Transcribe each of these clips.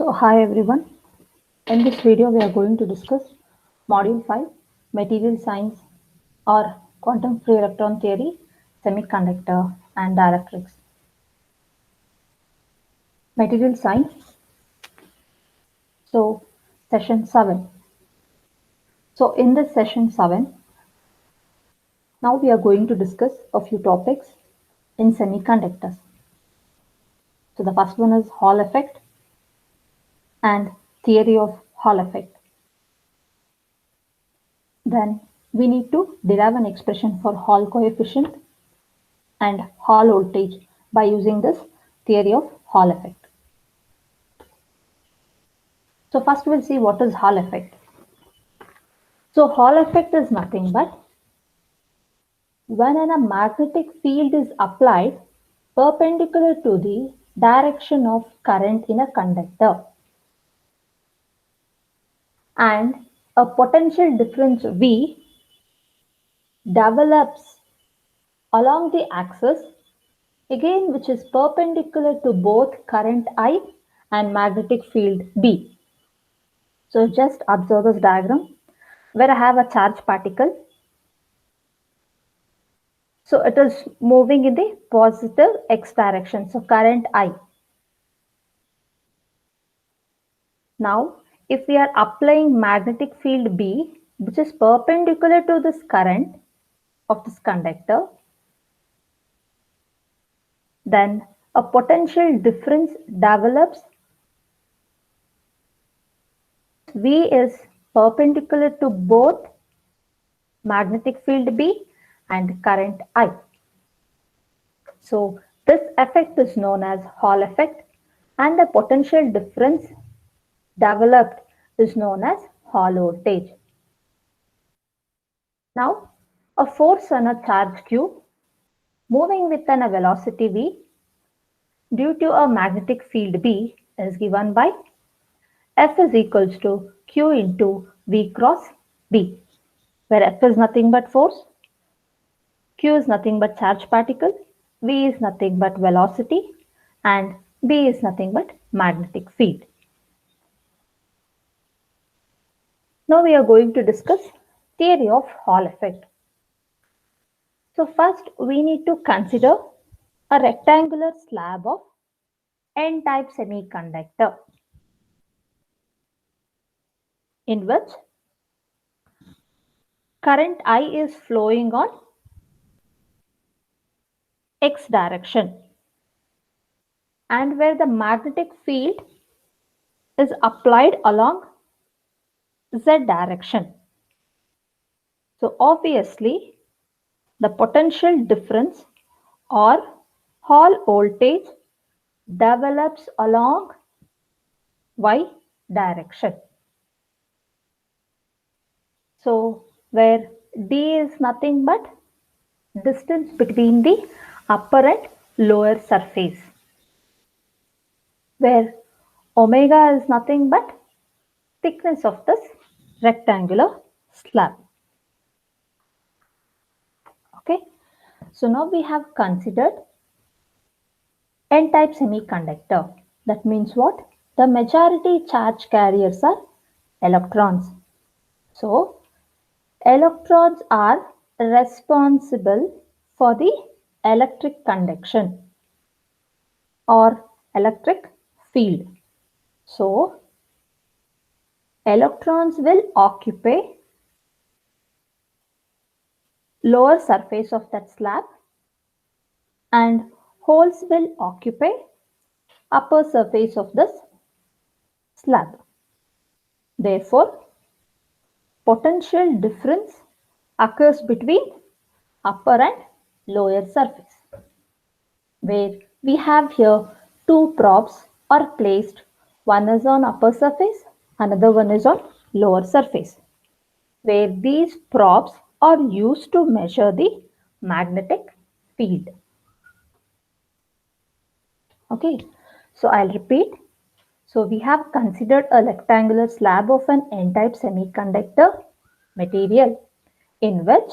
So hi everyone. In this video we are going to discuss Module 5 Material Science or Quantum Free Electron Theory, Semiconductor and Dielectrics. Material Science. So session 7. So in this session 7, now we are going to discuss a few topics in semiconductors. So the first one is Hall effect and theory of Hall effect. Then we need to derive an expression for Hall coefficient and Hall voltage by using this theory of Hall effect. So first we'll see what is Hall effect. So Hall effect is nothing but when a magnetic field is applied perpendicular to the direction of current in a conductor and a potential difference V develops along the axis again which is perpendicular to both current I and magnetic field B. So just observe this diagram where I have a charge particle. So it is moving in the positive x direction. So current I. Now if we are applying magnetic field B which is perpendicular to this current of this conductor, then a potential difference develops. V is perpendicular to both magnetic field B and current I. So this effect is known as Hall effect and the potential difference developed is known as Hall voltage. Now a force on a charge q moving with a velocity v due to a magnetic field B is given by F is equals to q into v cross B, where F is nothing but force, q is nothing but charge particle, v is nothing but velocity and B is nothing but magnetic field. Now we are going to discuss theory of Hall effect. So first we need to consider a rectangular slab of N-type semiconductor in which current I is flowing on x direction and where the magnetic field is applied along z direction. So obviously the potential difference or Hall voltage develops along y direction. So where d is nothing but distance between the upper and lower surface, where omega is nothing but thickness of this rectangular slab. Okay, so now we have considered N-type semiconductor. That means what? The majority charge carriers are electrons. So electrons are responsible for the electric conduction or electric field. So electrons will occupy lower surface of that slab and holes will occupy upper surface of this slab. Therefore, potential difference occurs between upper and lower surface, where we have here two probes are placed. One is on upper surface, another one is on lower surface, where these probes are used to measure the magnetic field. Okay, so I'll repeat. So we have considered a rectangular slab of an N-type semiconductor material in which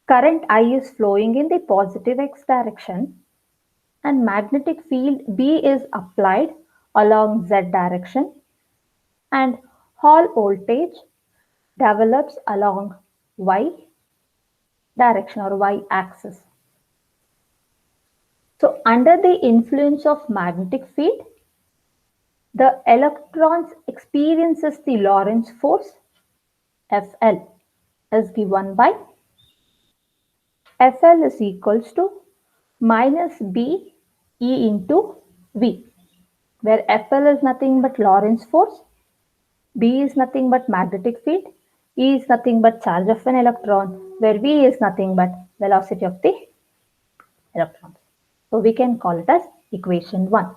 current I is flowing in the positive x direction and magnetic field B is applied along z direction, and Hall voltage develops along y direction or y axis. So under the influence of magnetic field, the electrons experiences the Lorentz force Fl is given by Fl is equals to minus B E into V, where Fl is nothing but Lorentz force, B is nothing but magnetic field, E is nothing but charge of an electron, where V is nothing but velocity of the electrons. So we can call it as equation 1.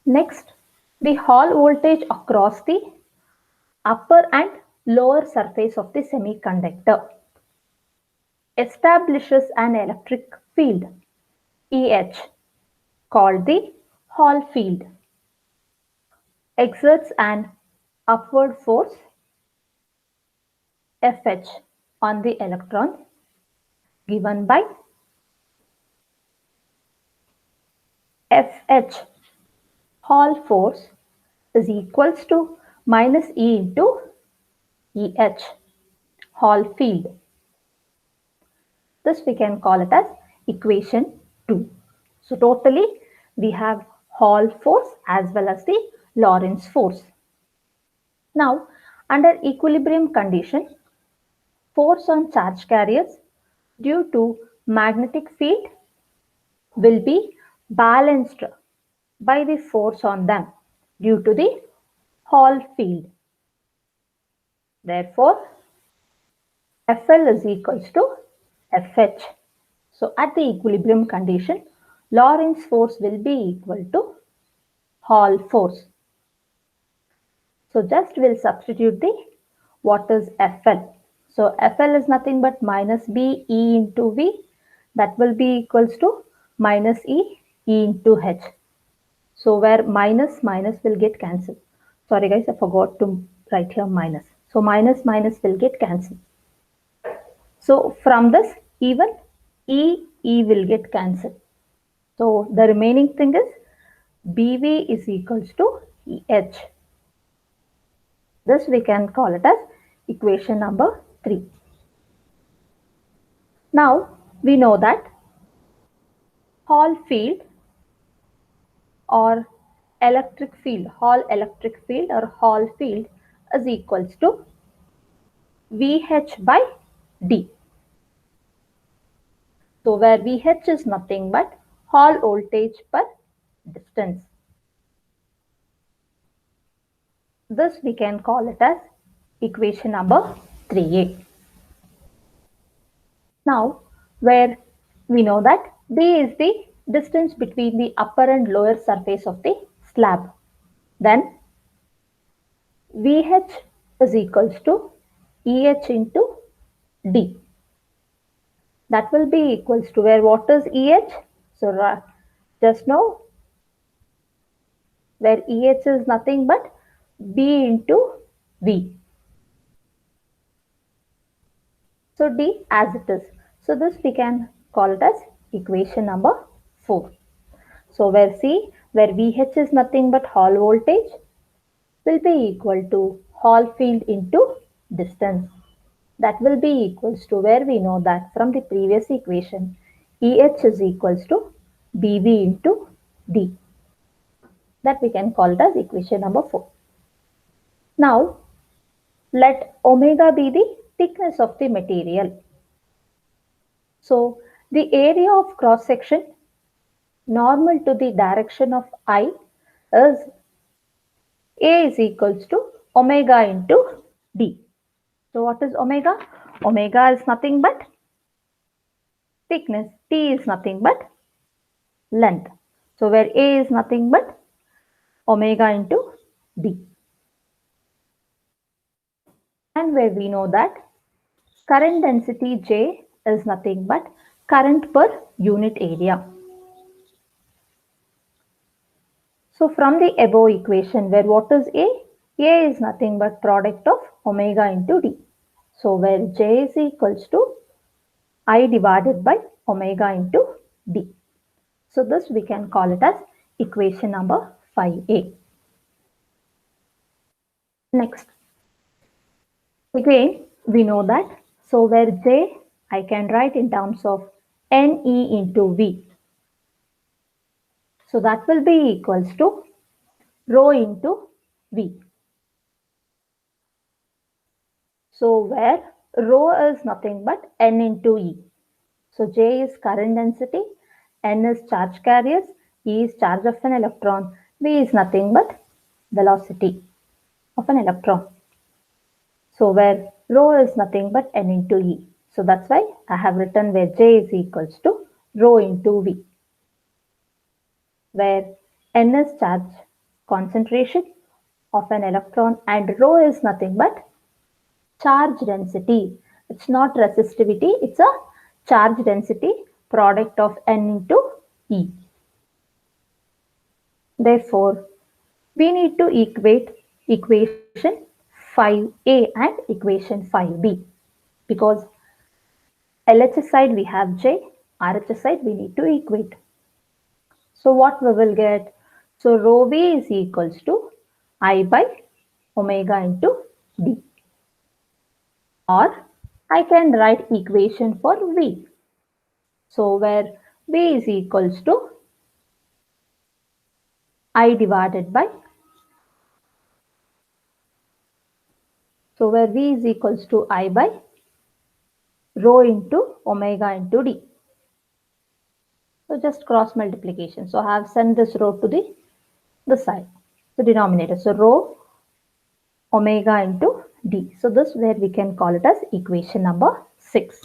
Next, the Hall voltage across the upper and lower surface of the semiconductor establishes an electric field EH called the Hall field, exerts an upward force FH on the electron given by FH Hall force is equals to minus E into EH Hall field. This we can call it as equation 2. So totally we have Hall force as well as the Lorentz force. Now under equilibrium condition, force on charge carriers due to magnetic field will be balanced by the force on them due to the Hall field. Therefore, Fl is equals to Fh. So at the equilibrium condition, Lorentz force will be equal to Hall force. So just we'll substitute the what is Fl. So Fl is nothing but minus B E into V. That will be equals to minus E into H. So where minus will get cancelled. Sorry guys, I forgot to write here minus. So minus will get cancelled. So from this even E will get cancelled. So the remaining thing is BV is equals to EH. This we can call it as equation number 3. Now we know that Hall field or electric field, Hall electric field or Hall field is equals to VH by D. So where VH is nothing but Hall voltage per distance. This we can call it as equation number 3a. Now where we know that D is the distance between the upper and lower surface of the slab. Then VH is equals to EH into D. That will be equals to where what is EH? So just know where EH is nothing but B into V. So D as it is. So this we can call it as equation number 4. So where VH is nothing but Hall voltage will be equal to Hall field into distance. That will be equals to where we know that from the previous equation EH is equals to BV into D. That we can call it as equation number 4. Now let omega be the thickness of the material. So the area of cross section normal to the direction of I is A is equals to omega into D. So what is omega? Omega is nothing but thickness. T is nothing but length. So where A is nothing but omega into D. And where we know that current density J is nothing but current per unit area. So from the above equation where what is A? A is nothing but product of omega into D. So where J is equals to I divided by omega into D. So this we can call it as equation number 5a. Next, again, we know that. So where J, I can write in terms of NE into V. So that will be equals to rho into V. So where rho is nothing but N into E. So J is current density, N is charge carriers, E is charge of an electron, V is nothing but velocity of an electron. So where rho is nothing but N into E. So that's why I have written where J is equals to rho into V, where N is charge concentration of an electron and rho is nothing but charge density. It's not resistivity, it's a charge density product of N into E. Therefore, we need to equate equation 5a and equation 5b because LHS side we have J, RHS side we need to equate. So what we will get? So rho V is equals to I by omega into D. Or I can write equation for V. So where V is equals to I divided by, so where V is equals to I by rho into omega into D. So just cross multiplication. So I have sent this rho to the side, the denominator. So rho omega into D. So this where we can call it as equation number 6.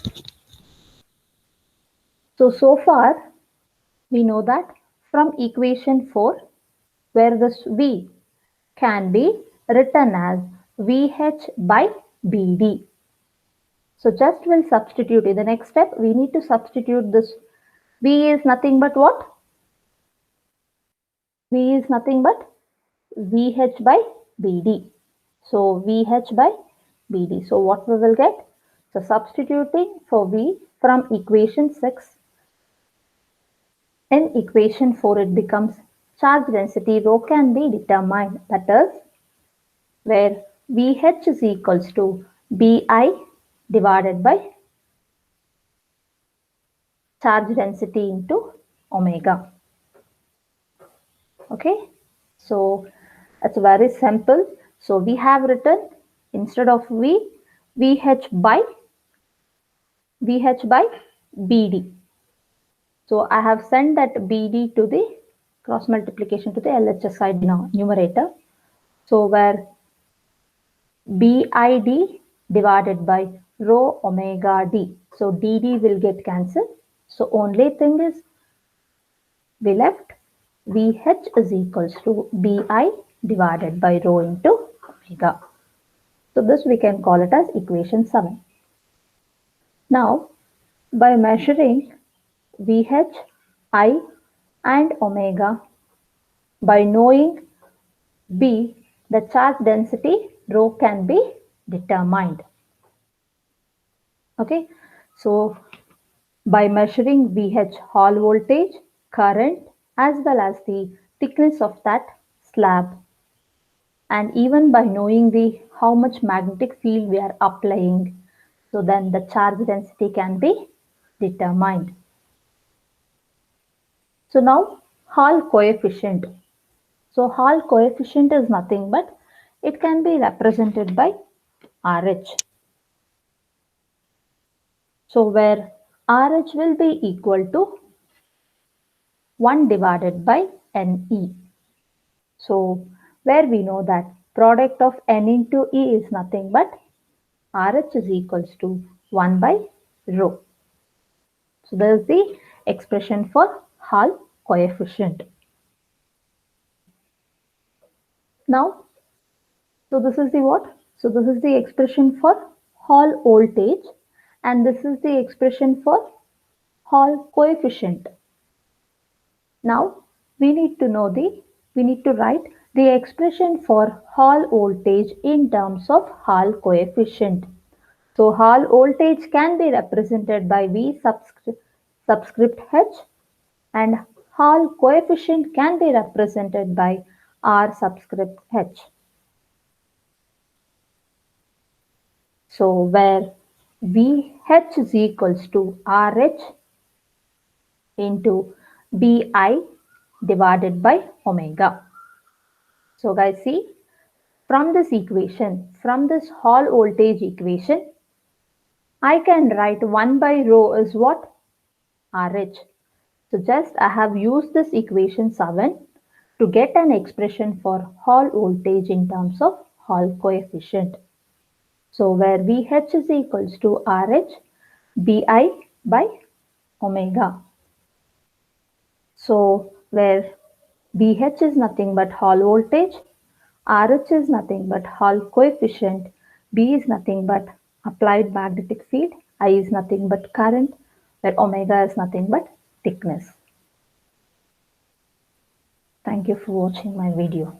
So far we know that from equation 4 where this V can be written as VH by BD. So just we'll substitute in the next step. We need to substitute this. V is nothing but what? V is nothing but VH by BD. So VH by BD. So what we will get? So substituting for V from equation 6. In equation 4 it becomes charge density rho can be determined. That is where VH is equals to BI divided by charge density into omega. Okay, so it's very simple. So we have written instead of V, VH by BD. So I have sent that BD to the cross multiplication to the LHS side numerator. So where BID divided by rho omega D. So DD will get cancelled. So only thing is we left VH is equals to BI divided by rho into omega. So this we can call it as equation 7. Now by measuring VH, I and omega, by knowing B, the charge density rho can be determined. Okay, so by measuring VH Hall voltage, current as well as the thickness of that slab, and even by knowing the how much magnetic field we are applying, so then the charge density can be determined. So now Hall coefficient. So Hall coefficient is nothing but it can be represented by RH. So where RH will be equal to 1 divided by NE. So where we know that product of N into E is nothing but RH is equals to 1 by rho. So there is the expression for Hall coefficient. Now, so this is the what? So this is the expression for Hall voltage and this is the expression for Hall coefficient. Now we need to write the expression for Hall voltage in terms of Hall coefficient. So Hall voltage can be represented by V subscript H and Hall coefficient can be represented by R subscript H. So where VH is equals to RH into BI divided by omega. So guys, see, from this equation, from this Hall voltage equation, I can write 1 by rho is what? RH. So just I have used this equation 7 to get an expression for Hall voltage in terms of Hall coefficient. So where VH is equals to RH BI by omega. So where BH is nothing but Hall voltage, RH is nothing but Hall coefficient, B is nothing but applied magnetic field, I is nothing but current, where omega is nothing but thickness. Thank you for watching my video.